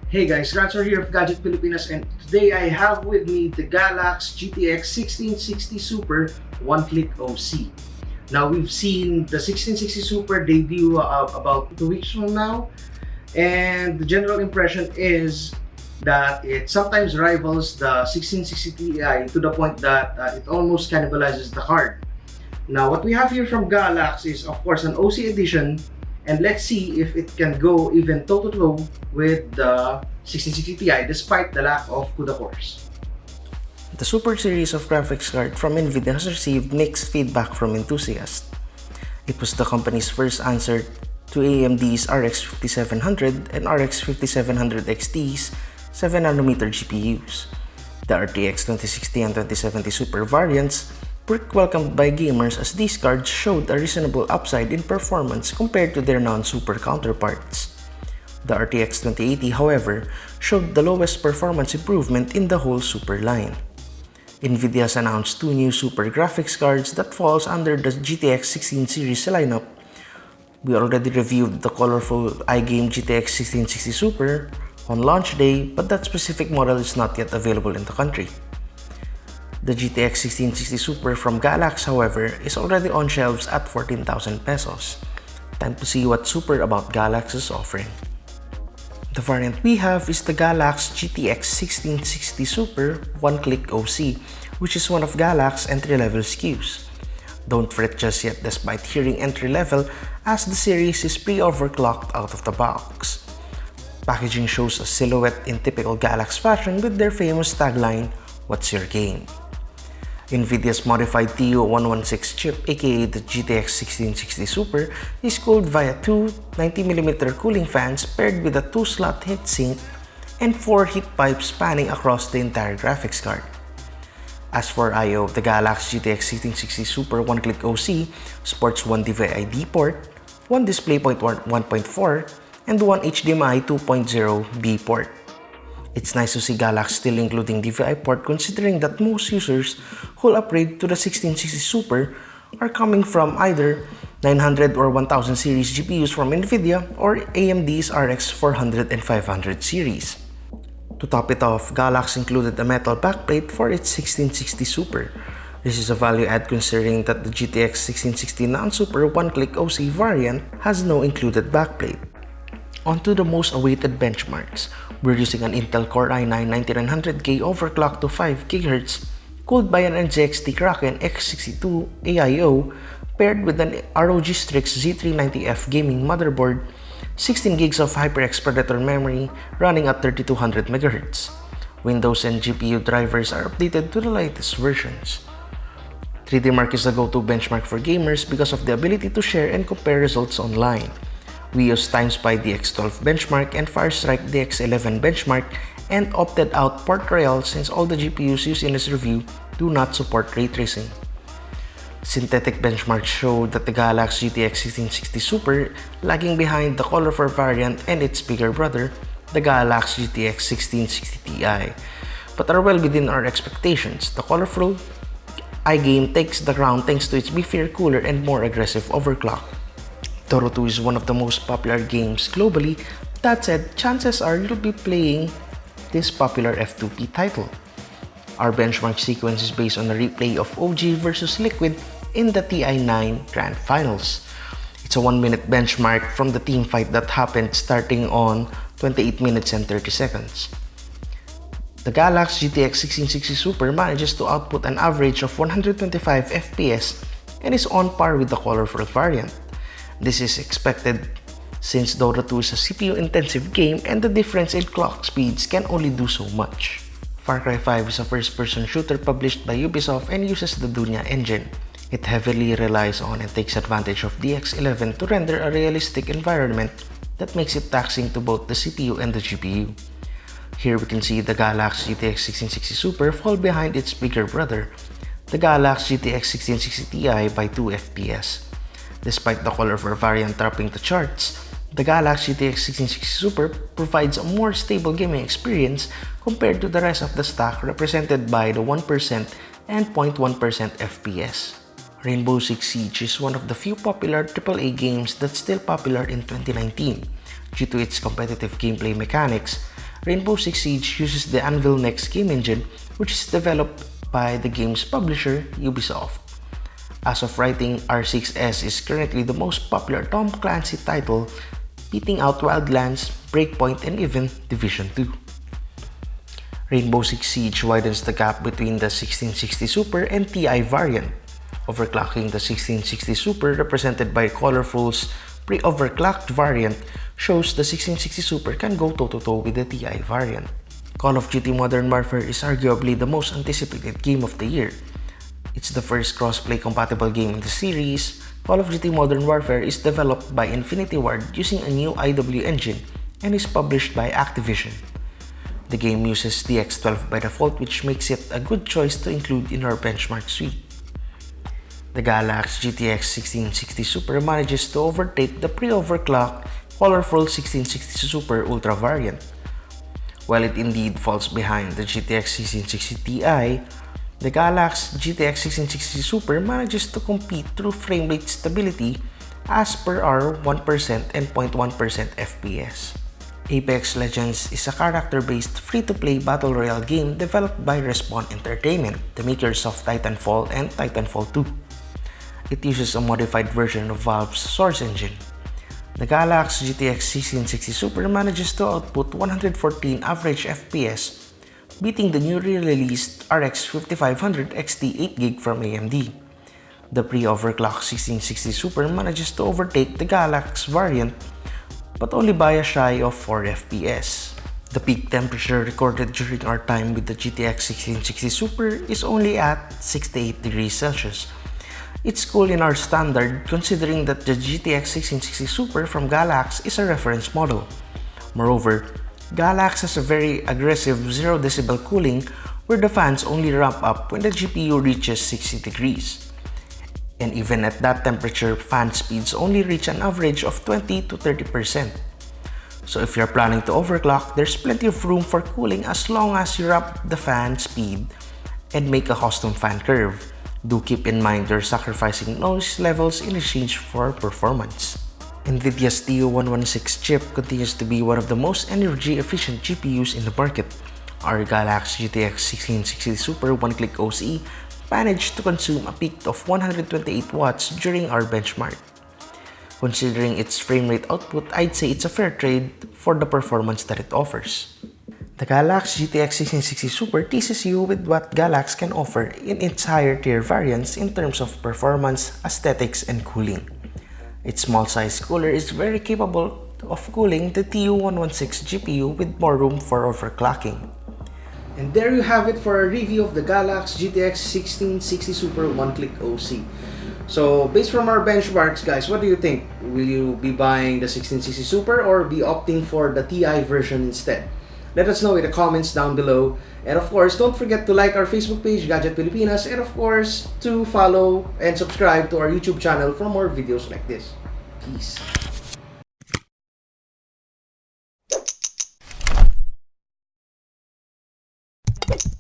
Hey guys, Rancer here of Gadget Pilipinas, and today I have with me the Galax GTX 1660 Super one-click OC. Now we've seen the 1660 Super debut about 2 weeks from now, and the general impression is that it sometimes rivals the 1660 Ti to the point that it almost cannibalizes the card. Now what we have here from Galax is of course an OC edition, and let's see if it can go even toe-to-toe with the 1660 Ti despite the lack of CUDA cores. The Super series of graphics card from NVIDIA has received mixed feedback from enthusiasts. It was the company's first answer to AMD's RX 5700 and RX 5700 XT's 7nm GPUs. The RTX 2060 and 2070 Super variants were welcomed by gamers as these cards showed a reasonable upside in performance compared to their non-super counterparts. The RTX 2080, however, showed the lowest performance improvement in the whole Super line. NVIDIA has announced two new Super graphics cards that falls under the GTX 16 series lineup. We already reviewed the colorful iGame GTX 1660 Super on launch day, but that specific model is not yet available in the country. The GTX 1660 Super from Galax, however, is already on shelves at 14,000 pesos. Time to see what super about Galax is offering. The variant we have is the Galax GTX 1660 Super one-click OC, which is one of Galax's entry-level SKUs. Don't fret just yet despite hearing entry-level, as the series is pre-overclocked out of the box. Packaging shows a silhouette in typical Galax fashion with their famous tagline, "What's your game?" NVIDIA's modified TU116 chip, aka the GTX 1660 Super, is cooled via two 90mm cooling fans paired with a 2-slot heatsink and 4 heat pipes spanning across the entire graphics card. As for I/O, the Galax GTX 1660 Super one-click OC sports one DVI-D port, one DisplayPort 1.4, and one HDMI 2.0B port. It's nice to see Galax still including DVI port, considering that most users who will upgrade to the 1660 Super are coming from either 900 or 1000 series GPUs from NVIDIA or AMD's RX 400 and 500 series. To top it off, Galax included a metal backplate for its 1660 Super. This is a value add considering that the GTX 1660 non-Super one-click OC variant has no included backplate. On to the most awaited benchmarks. We're using an Intel Core i9-9900K overclocked to 5 GHz, cooled by an NZXT Kraken X62 AIO, paired with an ROG Strix Z390F gaming motherboard, 16 GB of HyperX Predator memory running at 3200 MHz. Windows and GPU drivers are updated to the latest versions. 3D Mark is the go-to benchmark for gamers because of the ability to share and compare results online. We used TimeSpy DX12 benchmark and Firestrike DX11 benchmark and opted out Port Royal since all the GPUs used in this review do not support ray tracing. Synthetic benchmarks show that the Galax GTX 1660 Super lagging behind the colorful variant and its bigger brother, the Galax GTX 1660 Ti, but are well within our expectations. The colorful iGame takes the crown thanks to its beefier, cooler, and more aggressive overclock. Dota 2 is one of the most popular games globally. That said, chances are you'll be playing this popular F2P title. Our benchmark sequence is based on a replay of OG versus Liquid in the TI9 Grand Finals. It's a 1-minute benchmark from the team fight that happened starting on 28 minutes and 30 seconds. The Galax GTX 1660 Super manages to output an average of 125 FPS and is on par with the colorful variant. This is expected since Dota 2 is a CPU-intensive game and the difference in clock speeds can only do so much. Far Cry 5 is a first-person shooter published by Ubisoft and uses the Dunya engine. It heavily relies on and takes advantage of DX11 to render a realistic environment that makes it taxing to both the CPU and the GPU. Here we can see the Galax GTX 1660 Super fall behind its bigger brother, the Galax GTX 1660 Ti by 2 FPS. Despite the colorful variant topping the charts, the Galax GTX 1660 Super provides a more stable gaming experience compared to the rest of the stack represented by the 1% and 0.1% FPS. Rainbow Six Siege is one of the few popular AAA games that's still popular in 2019 due to its competitive gameplay mechanics, Rainbow Six Siege uses the Anvil Next game engine, which is developed by the game's publisher, Ubisoft. As of writing, R6S is currently the most popular Tom Clancy title, beating out Wildlands, Breakpoint, and even Division 2. Rainbow Six Siege widens the gap between the 1660 Super and TI variant, overclocking the 1660 Super represented by Colorful's pre-overclocked variant shows the 1660 Super can go toe-to-toe with the TI variant. Call of Duty Modern Warfare is arguably the most anticipated game of the year. It's the first cross-play compatible game in the series. Call of Duty Modern Warfare is developed by Infinity Ward using a new IW engine and is published by Activision. The game uses DX12 by default, which makes it a good choice to include in our benchmark suite. The Galax GTX 1660 Super manages to overtake the pre-overclocked colorful 1660 Super Ultra variant. While it indeed falls behind the GTX 1660 Ti, the Galax GTX 1660 Super manages to compete through frame rate stability as per our 1% and 0.1% FPS. Apex Legends is a character-based free-to-play battle royale game developed by Respawn Entertainment, the makers of Titanfall and Titanfall 2. It uses a modified version of Valve's Source engine. The Galax GTX 1660 Super manages to output 114 average FPS, beating the newly released RX 5500 XT 8GB from AMD. The pre-overclocked 1660 Super manages to overtake the Galax variant, but only by a shy of 4 FPS. The peak temperature recorded during our time with the GTX 1660 Super is only at 68 degrees Celsius. It's cool in our standard considering that the GTX 1660 Super from Galax is a reference model. Moreover, Galax has a very aggressive 0 decibel cooling where the fans only ramp up when the GPU reaches 60 degrees. And even at that temperature, fan speeds only reach an average of 20 to 30%. So if you're planning to overclock, there's plenty of room for cooling as long as you ramp the fan speed and make a custom fan curve. Do keep in mind you're sacrificing noise levels in exchange for performance. NVIDIA's TU116 chip continues to be one of the most energy-efficient GPUs in the market. Our Galax GTX 1660 Super one-click OC managed to consume a peak of 128 watts during our benchmark. Considering its frame rate output, I'd say it's a fair trade for the performance that it offers. The Galax GTX 1660 Super teases you with what Galax can offer in its higher tier variants in terms of performance, aesthetics, and cooling. Its small-sized cooler is very capable of cooling the TU116 GPU with more room for overclocking. And there you have it for a review of the Galax GTX 1660 Super one-click OC. So, based from our benchmarks, guys, what do you think? Will you be buying the 1660 Super or be opting for the TI version instead? Let us know in the comments down below. And of course, don't forget to like our Facebook page, Gadget Pilipinas, and of course, to follow and subscribe to our YouTube channel for more videos like this. Peace.